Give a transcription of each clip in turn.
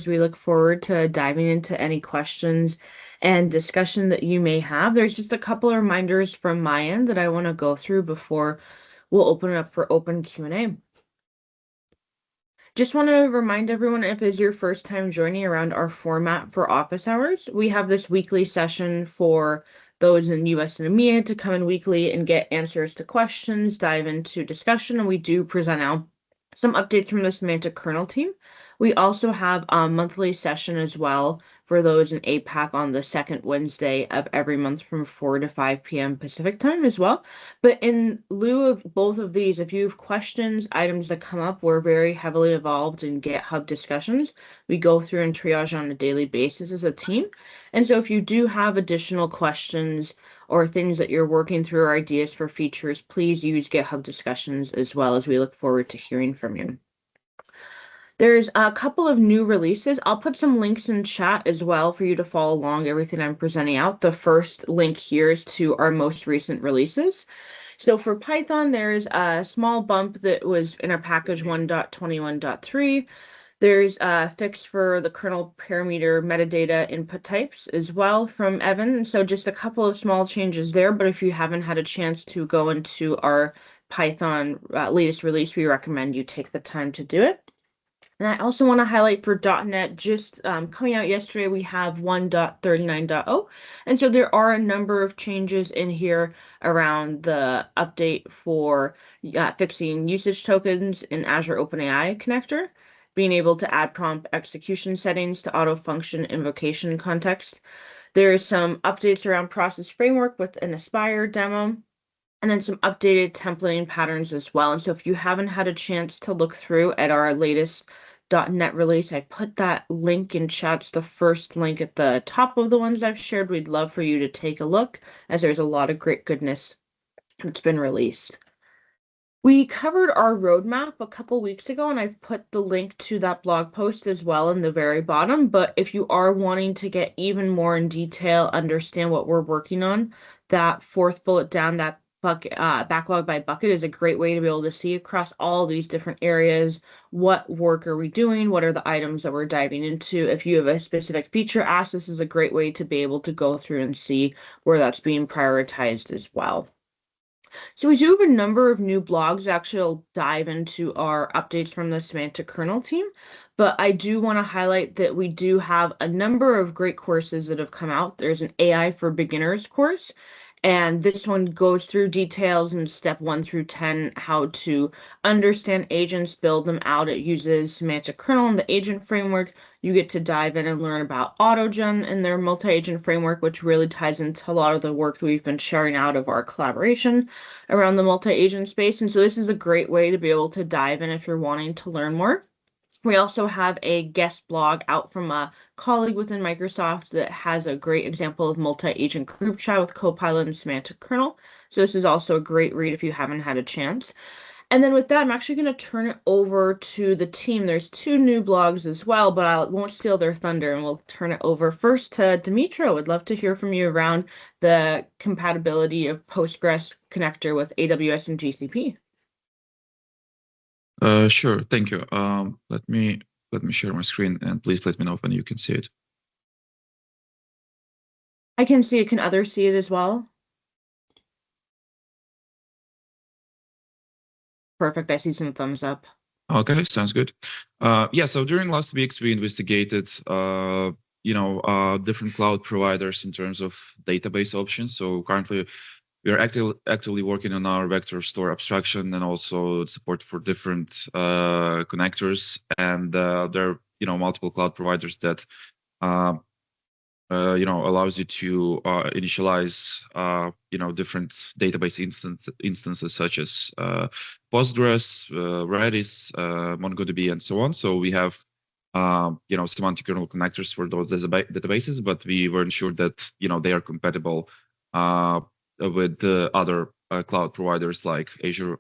We look forward to diving into any questions and discussion that you may have. There's just a couple of reminders from my end that I want to go through before we'll open it up for open Q&A. Just want to remind everyone, if it's your first time joining around our format for office hours, we have this weekly session for those in US and EMEA to come in weekly and get answers to questions, dive into discussion, and we do present out some updates from the Semantic Kernel team. We also have a monthly session as well for those in APAC on the second Wednesday of every month from 4 to 5 p.m. Pacific time as well. But in lieu of both of these, if you have questions, items that come up, we're very heavily involved in GitHub discussions. We go through and triage on a daily basis as a team. And so if you do have additional questions or things that you're working through or ideas for features, please use GitHub discussions as well, as we look forward to hearing from you. There's a couple of new releases. I'll put some links in chat as well for you to follow along everything I'm presenting out. The first link here is to our most recent releases. So for Python, there's a small bump that was in our package 1.21.3. There's a fix for the kernel parameter metadata input types as well from Evan. So just a couple of small changes there, but if you haven't had a chance to go into our Python latest release, we recommend you take the time to do it. And I also want to highlight for .NET, just coming out yesterday, we have 1.39.0. And so there are a number of changes in here around the update for fixing usage tokens in Azure OpenAI connector, being able to add prompt execution settings to auto function invocation context. There's some updates around process framework with an Aspire demo, and then some updated templating patterns as well. And so if you haven't had a chance to look through at our latest .NET release, I put that link in chat. It's the first link at the top of the ones I've shared. We'd love for you to take a look, as there's a lot of great goodness that's been released. We covered our roadmap a couple weeks ago, and I've put the link to that blog post as well in the very bottom. But if you are wanting to get even more in detail, understand what we're working on, that fourth bullet down, that backlog by bucket, is a great way to be able to see across all these different areas, what work are we doing, what are the items that we're diving into. If you have a specific feature ask, this is a great way to be able to go through and see where that's being prioritized as well. So we do have a number of new blogs. Actually, I'll dive into our updates from the Semantic Kernel team, but I do want to highlight that we do have a number of great courses that have come out. There's an AI for Beginners course, and this one goes through details in step 1 through 10, how to understand agents, build them out. It uses Semantic Kernel and the agent framework. You get to dive in and learn about AutoGen and their multi-agent framework, which really ties into a lot of the work that we've been sharing out of our collaboration around the multi-agent space. And so this is a great way to be able to dive in if you're wanting to learn more. We also have a guest blog out from a colleague within Microsoft that has a great example of multi-agent group chat with Copilot and Semantic Kernel. So this is also a great read if you haven't had a chance. And then with that, I'm actually going to turn it over to the team. There's 2 new blogs as well, but I won't steal their thunder, and we'll turn it over first to Dimitro. Would love to hear from you around the compatibility of Postgres connector with AWS and GCP. Sure, thank you. Let me share my screen, and please let me know when you can see it. I can see it. Can others see it as well? Perfect. I see some thumbs up. Okay, sounds good. Yeah, so during last weeks, we investigated, different cloud providers in terms of database options. So currently, we are actively working on our vector store abstraction and also support for different connectors. And there are multiple cloud providers that allows you to initialize different database instances such as Postgres, Redis, MongoDB, and so on. So we have semantic kernel connectors for those databases, but we weren't sure that they are compatible with the other cloud providers like Azure,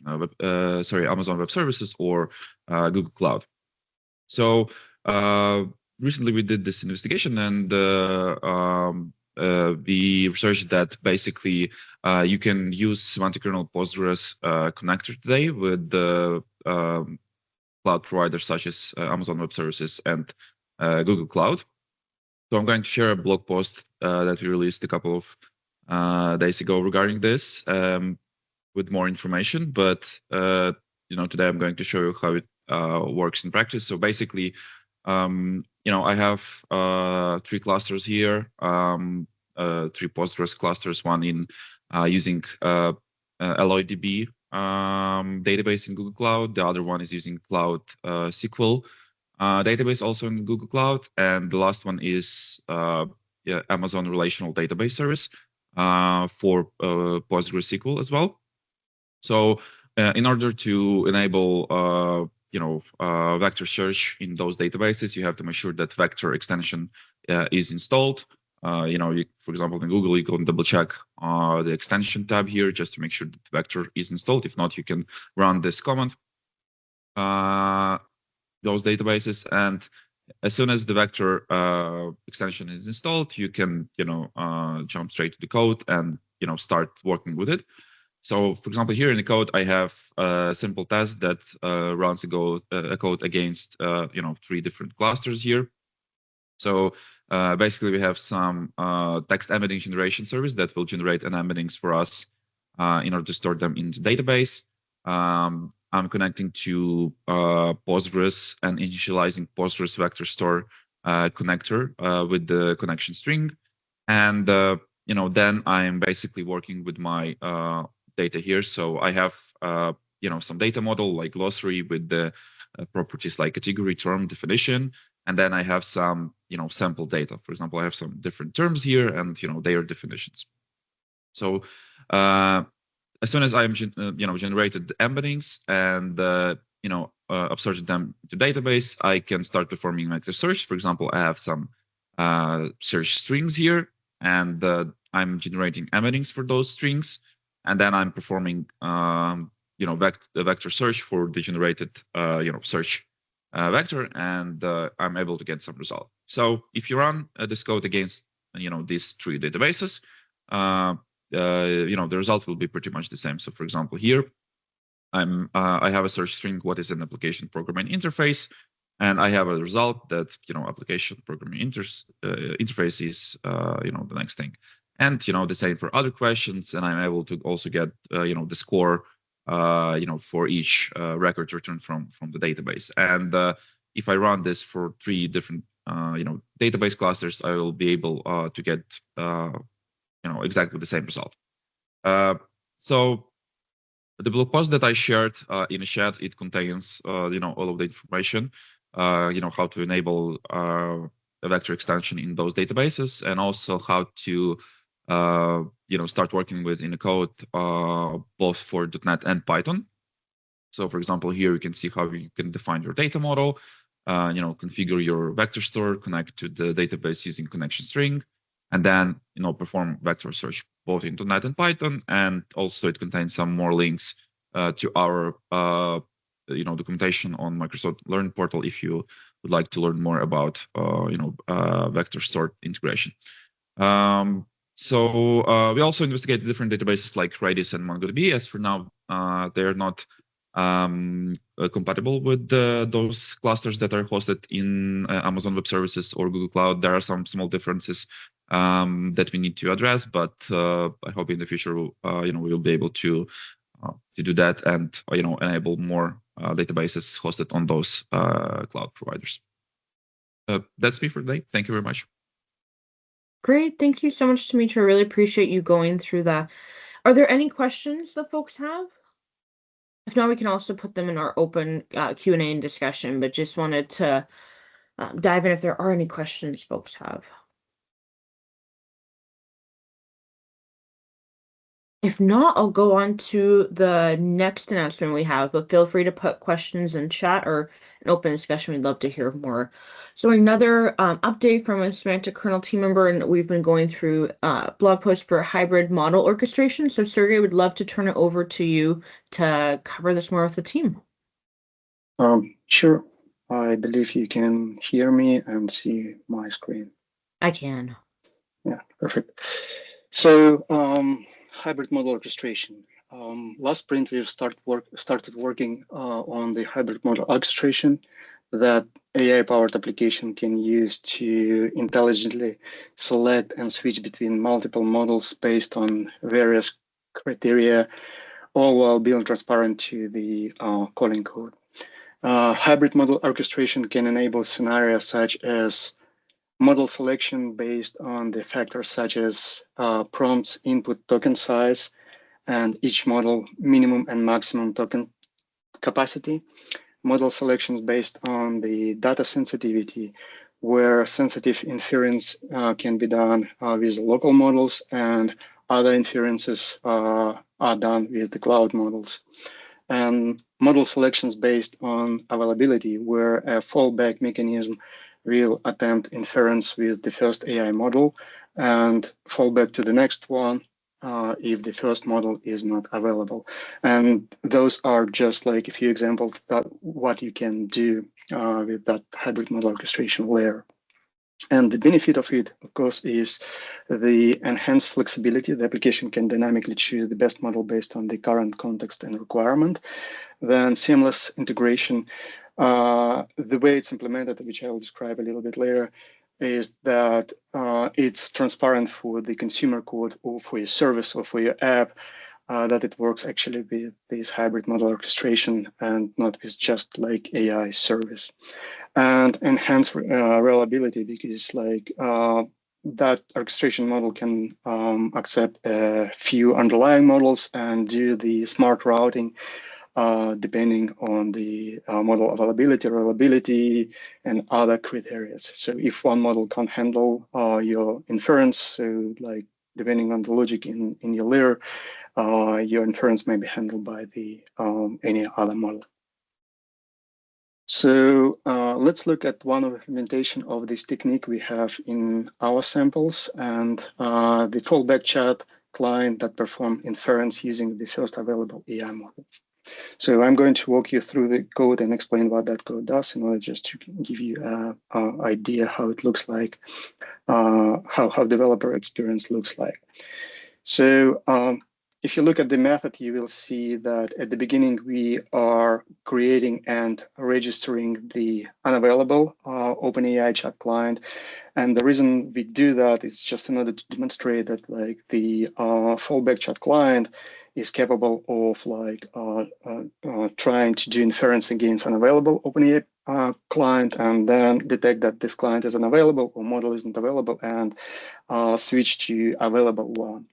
Amazon Web Services or Google Cloud. So recently we did this investigation, and we researched that basically you can use semantic kernel Postgres connector today with the cloud providers such as Amazon Web Services and Google Cloud. So I'm going to share a blog post that we released a couple of days ago regarding this with more information. But today I'm going to show you how it works in practice. So basically, I have 3 clusters here, 3 Postgres clusters, one in using LOIDB database in Google Cloud. The other one is using Cloud SQL database also in Google Cloud. And the last one is Amazon Relational Database Service for PostgreSQL as well. So in order to enable vector search in those databases, you have to make sure that vector extension is installed. For example, in Google, you can double check the extension tab here just to make sure that the vector is installed. If not, you can run this command, those databases, and as soon as the vector extension is installed, you can jump straight to the code and start working with it. So, for example, here in the code, I have a simple test that runs a code against 3 different clusters here. So basically, we have some text embedding generation service that will generate an embeddings for us in order to store them in the database. I'm connecting to Postgres and initializing Postgres vector store connector with the connection string, and then I'm basically working with my data here. So I have some data model like glossary with the properties like category, term, definition, and then I have some sample data. For example, I have some different terms here and their definitions. So as soon as I'm generated the embeddings and upsorted them to database, I can start performing vector search. For example, I have some search strings here, and I'm generating embeddings for those strings, and then I'm performing vector search for the generated search vector, and I'm able to get some result. So if you run this code against these 3 databases, the result will be pretty much the same. So for example, here I have a search string, what is an application programming interface, and I have a result that application programming interface is the next thing, and the same for other questions, and I'm able to also get the score for each record returned from the database. And if I run this for 3 different database clusters, I will be able to get exactly the same result. So the blog post that I shared in the chat, it contains all of the information, how to enable a vector extension in those databases, and also how to start working with in the code both for .NET and Python. So for example, here you can see how you can define your data model, configure your vector store, connect to the database using connection string, and then perform vector search both in .NET and Python. And also it contains some more links to our documentation on Microsoft Learn portal if you would like to learn more about vector store integration. So we also investigated different databases like Redis and MongoDB. As for now, they are not compatible with those clusters that are hosted in Amazon Web Services or Google Cloud. There are some small differences that we need to address, but I hope in the future we will be able to do that and enable more databases hosted on those cloud providers. That's me for today. Thank you very much. Great. Thank you so much, Dmitry. I really appreciate you going through that. Are there any questions that folks have? If not, we can also put them in our open Q&A and discussion, but just wanted to dive in if there are any questions folks have. If not, I'll go on to the next announcement we have, but feel free to put questions in chat or an open discussion. We'd love to hear more. So another update from a Semantic Kernel team member, and we've been going through blog posts for hybrid model orchestration. So Sergey, would love to turn it over to you to cover this more with the team. Sure. I believe you can hear me and see my screen. I can. Yeah, perfect. So hybrid model orchestration. last sprint, we've started working on the hybrid model orchestration that AI-powered application can use to intelligently select and switch between multiple models based on various criteria, all while being transparent to the calling code. Hybrid model orchestration can enable scenarios such as model selection based on the factors such as prompts, input token size, and each model minimum and maximum token capacity. Model selections based on the data sensitivity, where sensitive inference can be done with local models and other inferences are done with the cloud models. And model selections based on availability, where a fallback mechanism will attempt inference with the first AI model and fall back to the next one if the first model is not available. And those are just like a few examples that what you can do with that hybrid model orchestration layer. And the benefit of it, of course, is the enhanced flexibility. The application can dynamically choose the best model based on the current context and requirement. Then seamless integration. The way it's implemented, which I'll describe a little bit later, is that it's transparent for the consumer code or for your service or for your app, that it works actually with this hybrid model orchestration and not with just like AI service. And enhance reliability, because like that orchestration model can accept a few underlying models and do the smart routing depending on the model availability, reliability, and other criteria. So if one model can't handle your inference, so like depending on the logic in your layer, your inference may be handled by the any other model. So let's look at one implementation of this technique we have in our samples, and the fallback chat client that perform inference using the first available AI model. So I'm going to walk you through the code and explain what that code does in order just to give you an idea how it looks like, how developer experience looks like. So if you look at the method, you will see that at the beginning, we are creating and registering the unavailable OpenAI chat client. And the reason we do that is just in order to demonstrate that like the fallback chat client is capable of like trying to do inference against unavailable OpenAI client and then detect that this client is unavailable or model isn't available and switch to available one.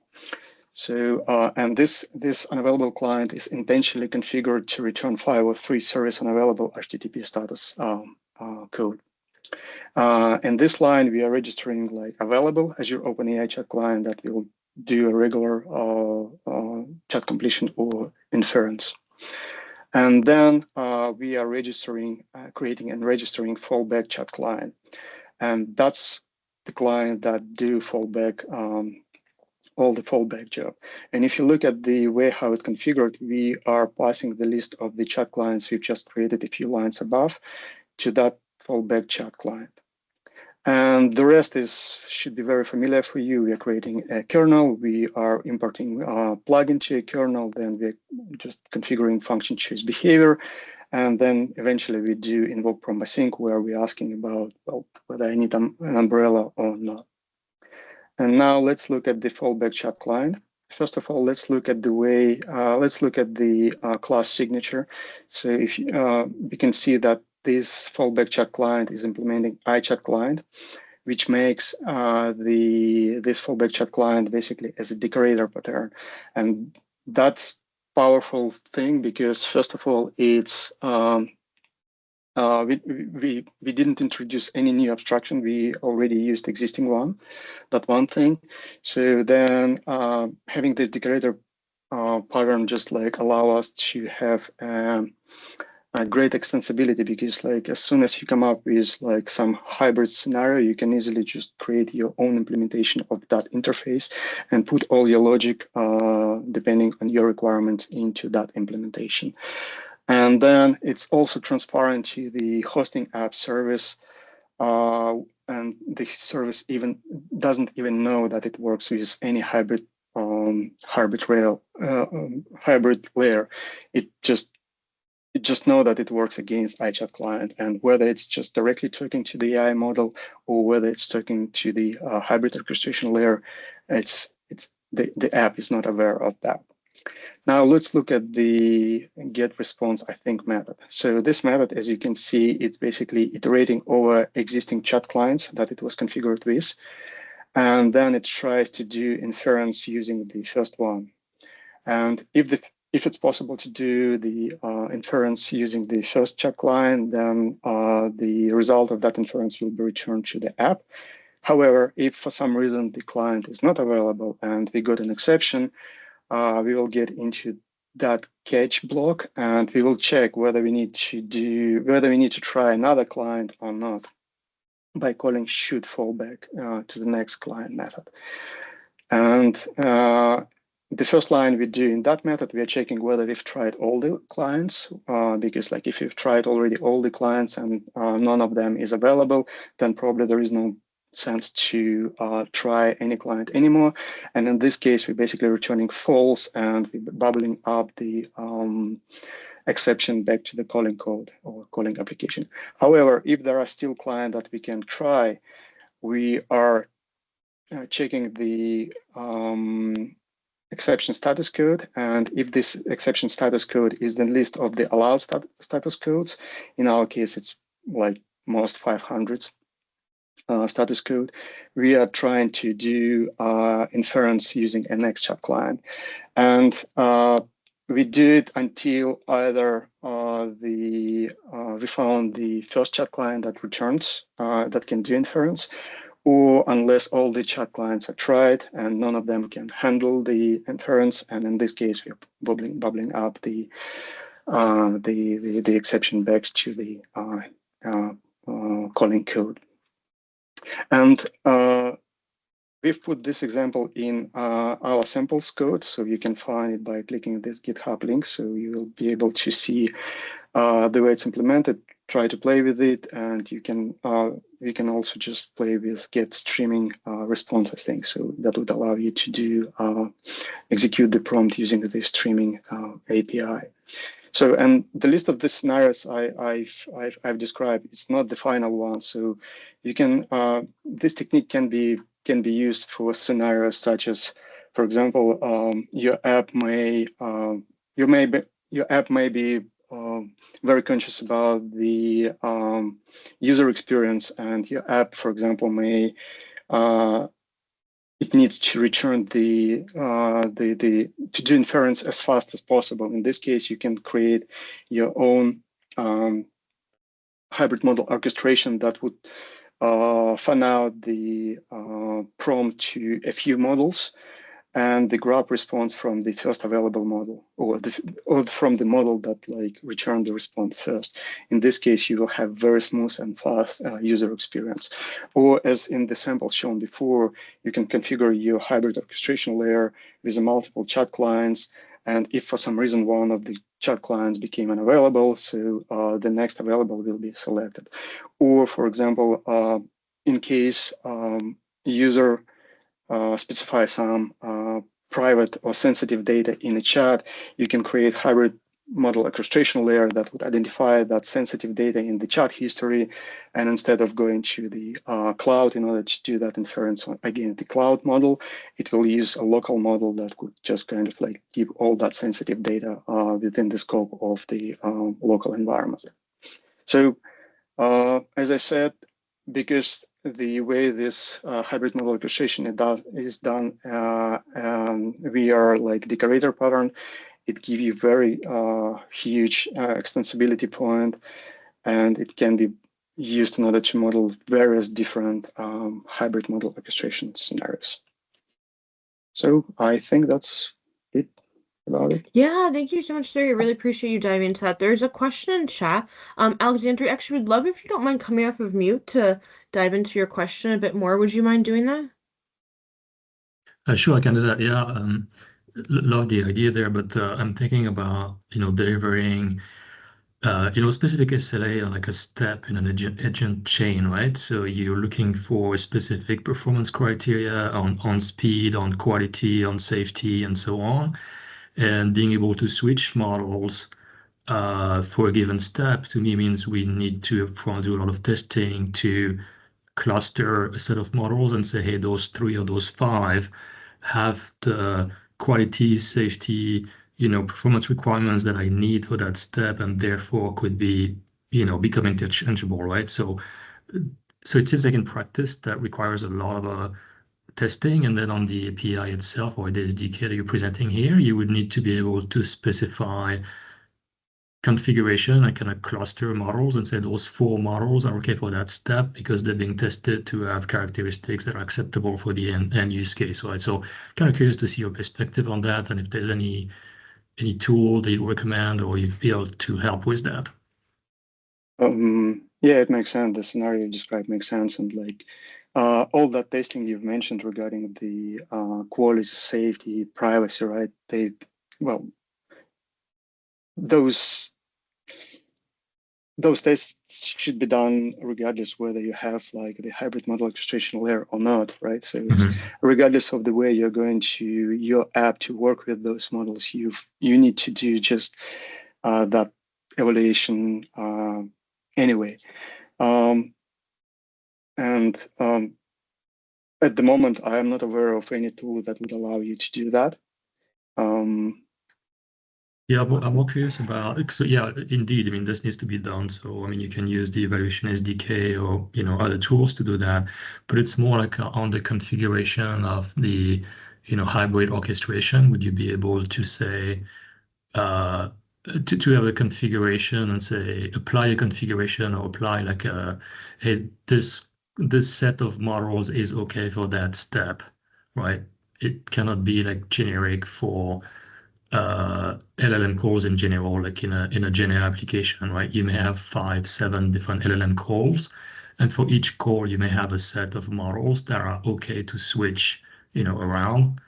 So, and this unavailable client is intentionally configured to return 503 service unavailable HTTP status code. In this line, we are registering like available as your OpenAI chat client that will do a regular chat completion or inference. And then we are registering, creating and registering fallback chat client. And that's the client that do fallback all the fallback job. And if you look at the way how it's configured, we are passing the list of the chat clients we've just created a few lines above to that fallback chat client. And the rest should be very familiar for you. We are creating a kernel. We are importing a plugin to a kernel. Then we're just configuring function choose behavior. And then eventually we do invoke prompt async, where we're asking about, well, whether I need an umbrella or not. And now let's look at the fallback chat client. First of all, let's look at the way, let's look at the class signature. So if we can see that this fallback chat client is implementing iChat client, which makes this fallback chat client basically as a decorator pattern. And that's powerful thing because first of all, it's we didn't introduce any new abstraction. We already used existing one, that one thing. So then having this decorator pattern just like allow us to have a great extensibility, because like as soon as you come up with like some hybrid scenario, you can easily just create your own implementation of that interface and put all your logic depending on your requirements into that implementation. And then it's also transparent to the hosting app service, and the service even doesn't even know that it works with any hybrid hybrid layer. It just know that it works against iChat client, and whether it's just directly talking to the AI model or whether it's talking to the hybrid orchestration layer, the app is not aware of that. Now let's look at the get response I think method. So this method, as you can see, it's basically iterating over existing chat clients that it was configured with, and then it tries to do inference using the first one. And if it's possible to do the inference using the first chat client, then the result of that inference will be returned to the app. However, if for some reason the client is not available and we got an exception, we will get into that catch block and we will check whether we need to try another client or not by calling should fallback to the next client method. And the first line we do in that method, we are checking whether we've tried all the clients, because like if you've tried already all the clients and none of them is available, then probably there is no sense to try any client anymore. And in this case, we're basically returning false and we're bubbling up the exception back to the calling code or calling application. However, if there are still clients that we can try, we are checking the exception status code, and if this exception status code is the list of the allowed status codes, in our case it's like most 500s status code, we are trying to do inference using an XChat client, and we do it until either we found the first chat client that returns that can do inference, or unless all the chat clients are tried and none of them can handle the inference, and in this case we're bubbling up the exception back to the calling code. And we've put this example in our samples code, so you can find it by clicking this GitHub link. So you will be able to see the way it's implemented, try to play with it, and you can also just play with get streaming response, I think. So that would allow you to do execute the prompt using the streaming API. So, and the list of the scenarios I've described is not the final one. So you can this technique can be used for scenarios such as, for example, your app may be very conscious about the user experience, and your app, for example, may it needs to return to do inference as fast as possible. In this case, you can create your own hybrid model orchestration that would fan out the prompt to a few models and the grab response from the first available model, or from the model that like returned the response first. In this case, you will have very smooth and fast user experience. Or as in the sample shown before, you can configure your hybrid orchestration layer with multiple chat clients. And if for some reason one of the chat clients became unavailable, so the next available will be selected. Or for example, in case user specify some private or sensitive data in a chat, you can create hybrid model orchestration layer that would identify that sensitive data in the chat history. And instead of going to the cloud in order to do that inference again, the cloud model, it will use a local model that could just kind of like keep all that sensitive data within the scope of the local environment. So as I said, because the way this hybrid model orchestration is done, we are like decorator pattern. It gives you very huge extensibility point, and it can be used in order to model various different hybrid model orchestration scenarios. So I think that's it about it. Yeah, thank you so much, sir. I really appreciate you diving into that. There's a question in chat. Alexandria, actually, would love if you don't mind coming off of mute to dive into your question a bit more. Would you mind doing that? Sure, I can do that. Yeah, love the idea there, but I'm thinking about delivering specific SLA on like a step in an agent chain, right? So you're looking for specific performance criteria on speed, on quality, on safety, and so on. And being able to switch models for a given step to me means we need to upfront do a lot of testing to cluster a set of models and say, hey, those 3 or those 5 have the quality, safety, performance requirements that I need for that step, and therefore could be, become interchangeable, right? So it seems like in practice that requires a lot of testing, and then on the API itself or the SDK that you're presenting here, you would need to be able to specify configuration and kind of cluster models and say those 4 models are okay for that step because they're being tested to have characteristics that are acceptable for the end use case, right? So kind of curious to see your perspective on that and if there's any tool that you recommend or you've built to help with that. Yeah, it makes sense. The scenario you described makes sense. And like all that testing you've mentioned regarding the quality, safety, privacy, right? Those tests should be done regardless whether you have like the hybrid model orchestration layer or not, right? So it's regardless of the way you're going to your app to work with those models, you need to do just that evaluation anyway. At the moment, I am not aware of any tool that would allow you to do that. Yeah, I'm more curious about, so yeah, indeed, I mean, this needs to be done. So, I mean, you can use the evaluation SDK or, other tools to do that, but it's more like on the configuration of the, hybrid orchestration. Would you be able to say, to have a configuration and say, apply a configuration or apply like hey, this set of models is okay for that step, right? It cannot be like generic for LLM calls in general, like in a general application, right? You may have 5, 7 different LLM calls, and for each call, you may have a set of models that are okay to switch, around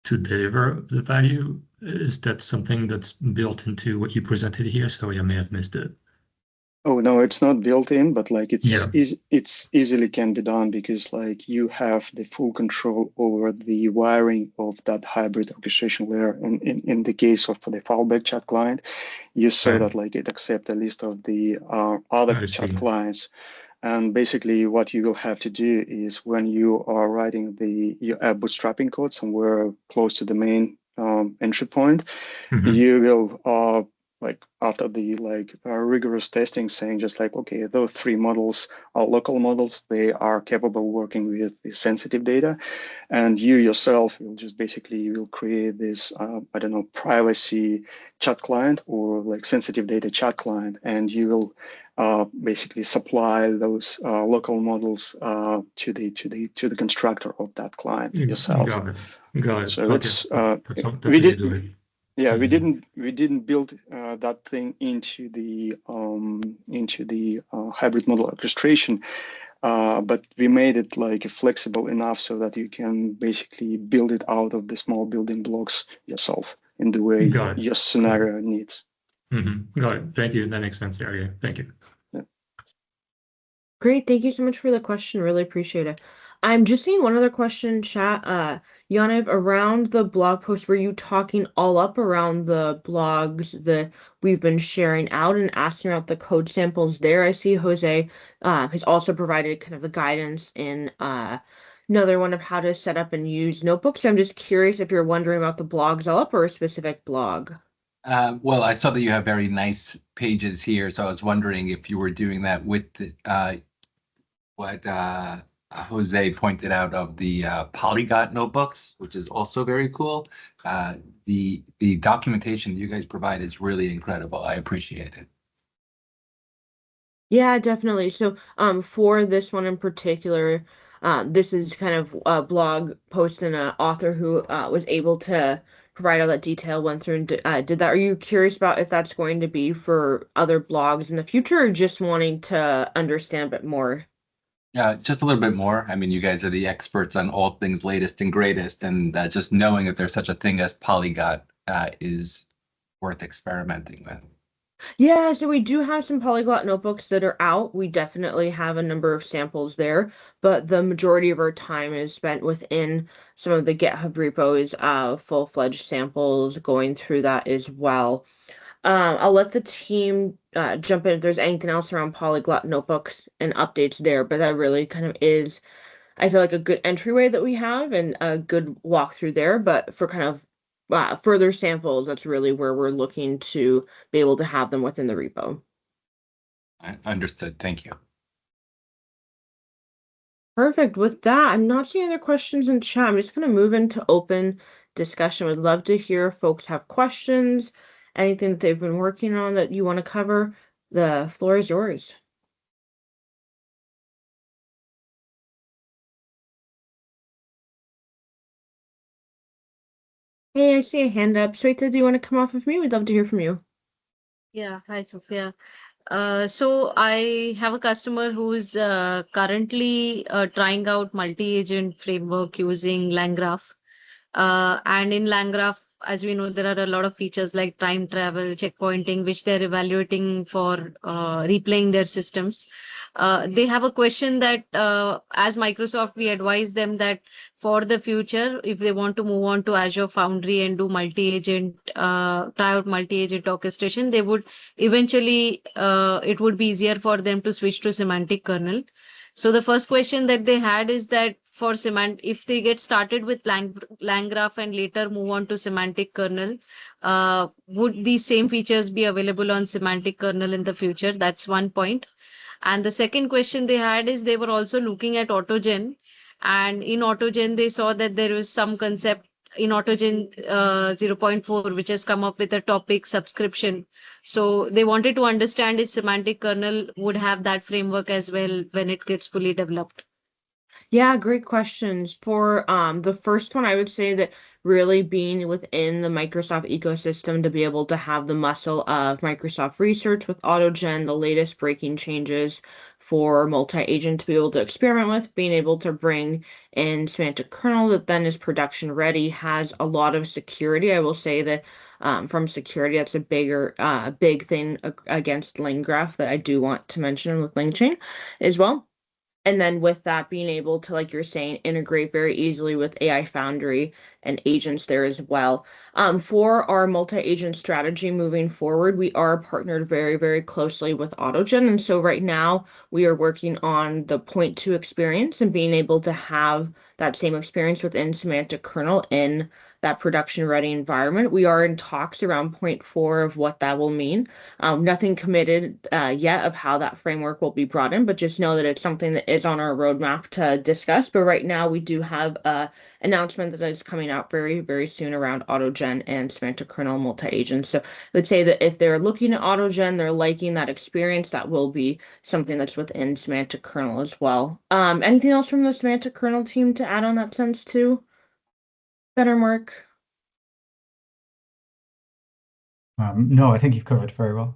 to deliver the value. Is that something that's built into what you presented here? Sorry, I may have missed it. Oh no, it's not built in, but like Yeah. it's easily can be done because like you have the full control over the wiring of that hybrid orchestration layer. And in the case of the fallback chat client, you saw Right. that like it accepts a list of the other chat clients. And basically what you will have to do is when you are writing your app bootstrapping code somewhere close to the main entry point, you will like after the rigorous testing saying just like, okay, those 3 models are local models, they are capable working with the sensitive data, and you yourself will just basically you will create this I don't know, privacy chat client or like sensitive data chat client, and you will basically supply those local models to the constructor of that client yourself. Got it. So Okay. it's That's we how you do it. yeah, we didn't build that thing into the hybrid model orchestration, but we made it like flexible enough so that you can basically build it out of the small building blocks yourself in the way Got it. your scenario needs. Got it. Thank you. That makes sense, Arya. Thank you. Yeah. Great. Thank you so much for the question. Really appreciate it. I'm just seeing one other question in chat. Yaniv, around the blog post, were you talking all up around the blogs that we've been sharing out and asking about the code samples there? I see Jose has also provided kind of the guidance in another one of how to set up and use notebooks. But I'm just curious if you're wondering about the blogs all up or a specific blog. Well, I saw that you have very nice pages here, so I was wondering if you were doing that with what Jose pointed out of the polyglot notebooks, which is also very cool. The documentation you guys provide is really incredible. I appreciate it. Yeah, definitely. So, for this one in particular, this is kind of a blog post and an author who was able to provide all that detail, went through and did that. Are you curious about if that's going to be for other blogs in the future, or just wanting to understand a bit more? Yeah, just a little bit more. I mean, you guys are the experts on all things latest and greatest, and just knowing that there's such a thing as polyglot is worth experimenting with. Yeah, so we do have some polyglot notebooks that are out. We definitely have a number of samples there, but the majority of our time is spent within some of the GitHub repos, full-fledged samples, going through that as well. I'll let the team jump in if there's anything else around polyglot notebooks and updates there, but that really kind of is, I feel like, a good entryway that we have and a good walkthrough there. But for kind of further samples, that's really where we're looking to be able to have them within the repo. Understood. Thank you. Perfect. With that, I'm not seeing other questions in chat. I'm just going to move into open discussion. Would love to hear if folks have questions, anything that they've been working on that you want to cover. The floor is yours. Hey, I see a hand up. Sweta, do you want to come off of me? We'd love to hear from you. Yeah, hi, Sophia. So I have a customer who's currently trying out multi-agent framework using LangGraph. And in LangGraph, as we know, there are a lot of features like time travel, checkpointing, which they're evaluating for replaying their systems. They have a question that as Microsoft, we advise them that for the future, if they want to move on to Azure Foundry and do multi-agent, try out multi-agent orchestration, they would eventually, it would be easier for them to switch to semantic kernel. So the first question that they had is that for if they get started with LangGraph and later move on to semantic kernel, would these same features be available on semantic kernel in the future? That's one point. And the second question they had is they were also looking at AutoGen. And in AutoGen, they saw that there was some concept in AutoGen 0.4, which has come up with a topic subscription. So they wanted to understand if semantic kernel would have that framework as well when it gets fully developed. Yeah, great questions. For the first one, I would say that really being within the Microsoft ecosystem to be able to have the muscle of Microsoft Research with AutoGen, the latest breaking changes for multi-agent to be able to experiment with, being able to bring in semantic kernel that then is production ready, has a lot of security. I will say that from security, that's a big thing against LangGraph that I do want to mention with LangChain as well. And then with that, being able to, like you're saying, integrate very easily with AI Foundry and agents there as well. For our multi-agent strategy moving forward, we are partnered very, very closely with AutoGen. And so right now we are working on the 0.2 experience and being able to have that same experience within semantic kernel in that production ready environment. We are in talks around 0.4 of what that will mean. Nothing committed yet of how that framework will be brought in, but just know that it's something that is on our roadmap to discuss. But right now, we do have an announcement that is coming out very, very soon around AutoGen and semantic kernel multi-agents. So I would say that if they're looking at AutoGen, they're liking that experience, that will be something that's within semantic kernel as well. Anything else from the semantic kernel team to add on that sense too? Better, Mark? No, I think you've covered it very well.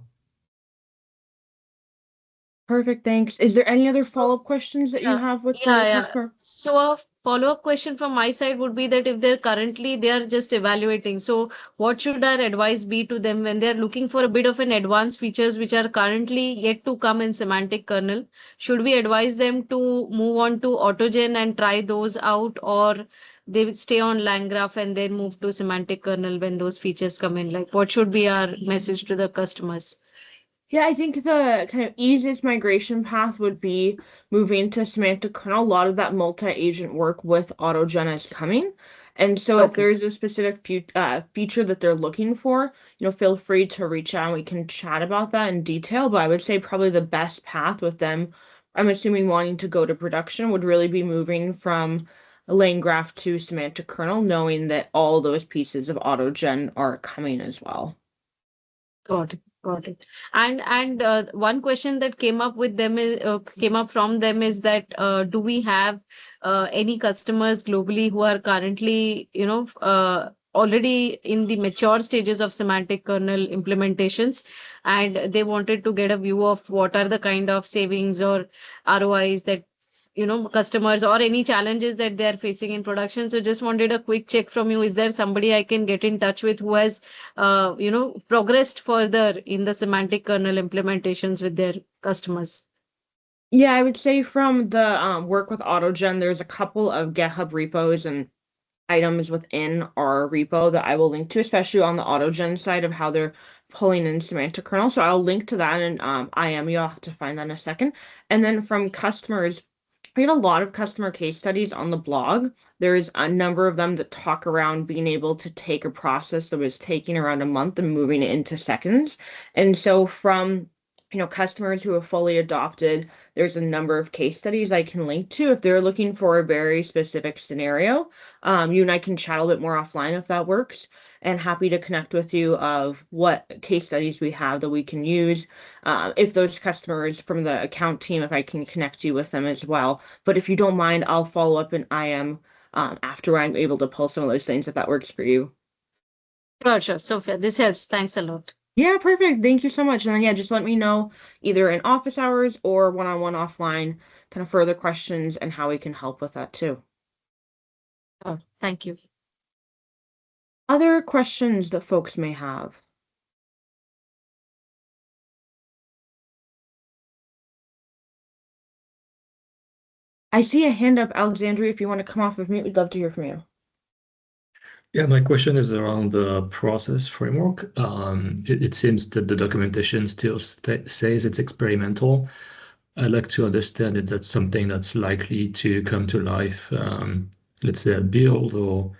Perfect, thanks. Is there any other follow-up questions that you have with the customer? So a follow-up question from my side would be that if they're currently, they are just evaluating. So what should our advice be to them when they're looking for a bit of an advanced features which are currently yet to come in semantic kernel? Should we advise them to move on to AutoGen and try those out, or they would stay on LangGraph and then move to semantic kernel when those features come in? Like, what should be our message to the customers? Yeah, I think the kind of easiest migration path would be moving to semantic kernel. A lot of that multi-agent work with AutoGen is coming. And so if there's a specific feature that they're looking for, feel free to reach out and we can chat about that in detail. But I would say probably the best path with them, I'm assuming wanting to go to production, would really be moving from LangGraph to semantic kernel, knowing that all those pieces of AutoGen are coming as well. Got it. Got it. And one question that came up with them came up from them is that do we have any customers globally who are currently, already in the mature stages of semantic kernel implementations, and they wanted to get a view of what are the kind of savings or ROIs that customers or any challenges that they are facing in production. So just wanted a quick check from you. Is there somebody I can get in touch with who has, progressed further in the semantic kernel implementations with their customers? Yeah, I would say from the work with AutoGen, there's a couple of GitHub repos and items within our repo that I will link to, especially on the AutoGen side of how they're pulling in semantic kernel. So I'll link to that and you'll have to find that in a second. And then from customers, we have a lot of customer case studies on the blog. There's a number of them that talk around being able to take a process that was taking around a month and moving it into seconds. And so from customers who have fully adopted, there's a number of case studies I can link to if they're looking for a very specific scenario. You and I can chat a little bit more offline if that works, and happy to connect with you of what case studies we have that we can use. If those customers from the account team, if I can connect you with them as well. But if you don't mind, I'll follow up in IM after I'm able to pull some of those things if that works for you. Sure, Sophia, this helps. Thanks a lot. Yeah, perfect. Thank you so much. And then, yeah, just let me know either in office hours or one-on-one offline, kind of further questions and how we can help with that too. Oh, thank you. Other questions that folks may have? I see a hand up, Alexandria. If you want to come off of mute, we'd love to hear from you. Yeah, my question is around the process framework. It seems that the documentation still says it's experimental. I'd like to understand if that's something that's likely to come to life, let's say at build or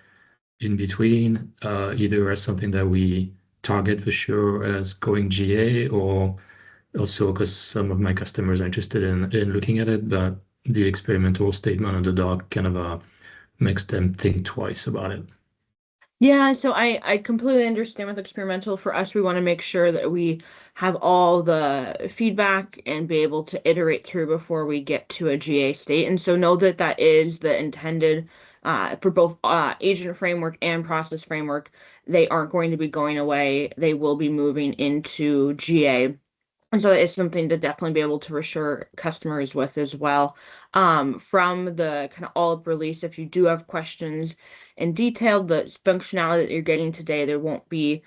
in between, either as something that we target for sure as going GA, or also because some of my customers are interested in looking at it, but the experimental statement on the doc kind of makes them think twice about it. Yeah, so I completely understand with experimental. For us, we want to make sure that we have all the feedback and be able to iterate through before we get to a GA state. And so know that that is the intended for both agent framework and process framework. They aren't going to be going away. They will be moving into GA. And so it's something to definitely be able to reassure customers with as well. From the kind of all-up release, if you do have questions in detail, the functionality that you're getting today, there won't be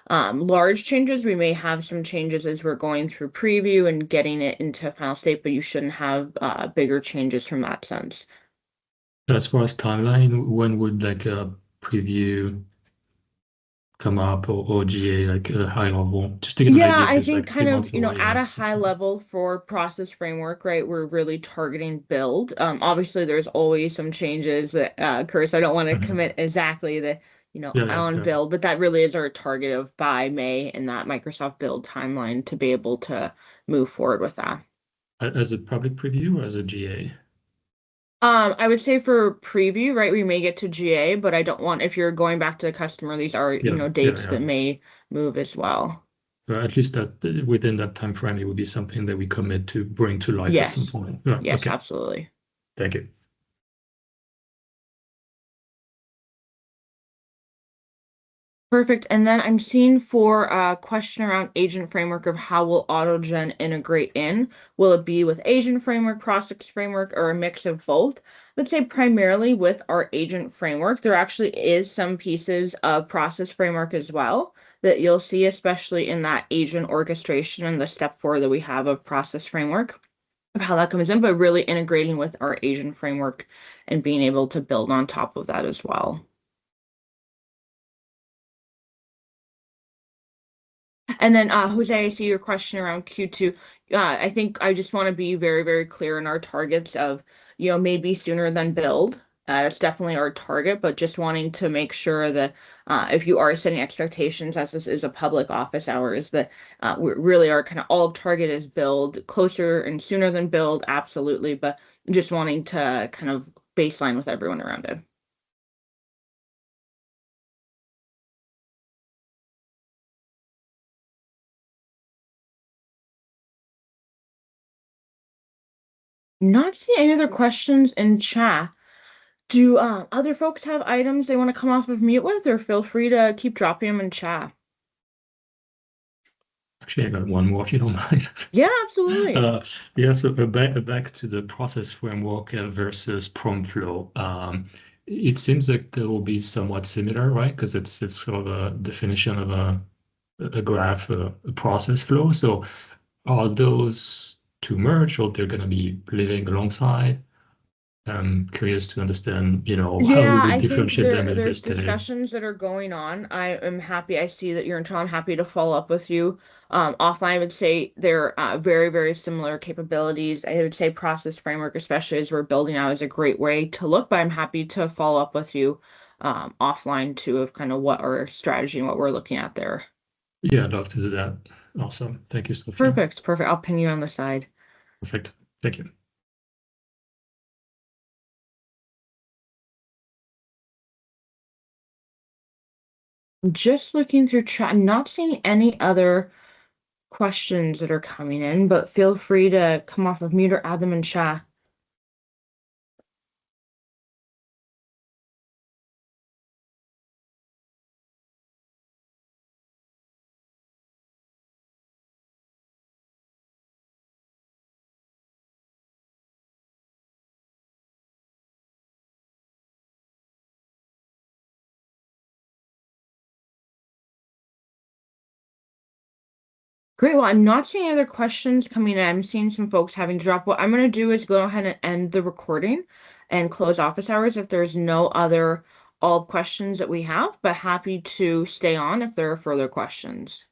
large changes. We may have some changes as we're going through preview and getting it into final state, but you shouldn't have bigger changes from that sense. As far as timeline, when would like a preview come up or GA, like a high level, just to get an idea? Yeah, I If it's think like kind 3 of, months away at or a 6 high months. level for process framework, right? We're really targeting build. Obviously there's always some changes that occur, so I don't want to commit exactly the, on build, but that really is our target of by May in that Microsoft build timeline to be able to move forward with that. As a public preview or as a GA? I would say for preview, right, we may get to GA, but I don't want, if you're going back to the customer, these are, dates that may move as well. At least that within that time frame, it would be something that we commit to bring to life at some point. Yes, Okay. absolutely. Thank you. Perfect. And then I'm seeing for a question around agent framework of how will AutoGen integrate in? Will it be with agent framework, process framework, or a mix of both? I would say primarily with our agent framework. There actually is some pieces of process framework as well that you'll see, especially in that agent orchestration and the step 4 that we have of process framework, of how that comes in, but really integrating with our agent framework and being able to build on top of that as well. And then, Jose, I see your question around Q2. I think I just want to be very, very clear in our targets of, maybe sooner than build. That's definitely our target, but just wanting to make sure that if you are setting expectations, as this is a public office hours, that we really are kind of all target is build closer and sooner than build, absolutely, but just wanting to kind of baseline with everyone around it. Not seeing any other questions in chat. Do other folks have items they want to come off of mute with, or feel free to keep dropping them in chat? Actually, I got one more if you don't mind. Yeah, absolutely. Yeah, so back to the process framework versus prompt flow. It seems like they will be somewhat similar, right? Because it's sort of a definition of a graph, a process flow. So are those two merged, or they're going to be living alongside? I'm curious to understand, how Yeah, we I think differentiate them at there's this stage. discussions that are going on. I am happy. I see that you're in town. I'm happy to follow up with you. Offline, I would say they're very, very similar capabilities. I would say process framework, especially as we're building out, is a great way to look, but I'm happy to follow up with you offline too of kind of what our strategy and what we're looking at there. Yeah, I'd love to do that. Awesome. Thank you, Sophia. Perfect. Perfect. I'll pin you on the side. Perfect. Thank you. I'm just looking through chat. I'm not seeing any other questions that are coming in, but feel free to come off of mute or add them in chat. Great. Well, I'm not seeing other questions coming in. I'm seeing some folks having to drop. What I'm going to do is go ahead and end the recording and close office hours if there's no other all questions that we have, but happy to stay on if there are further questions.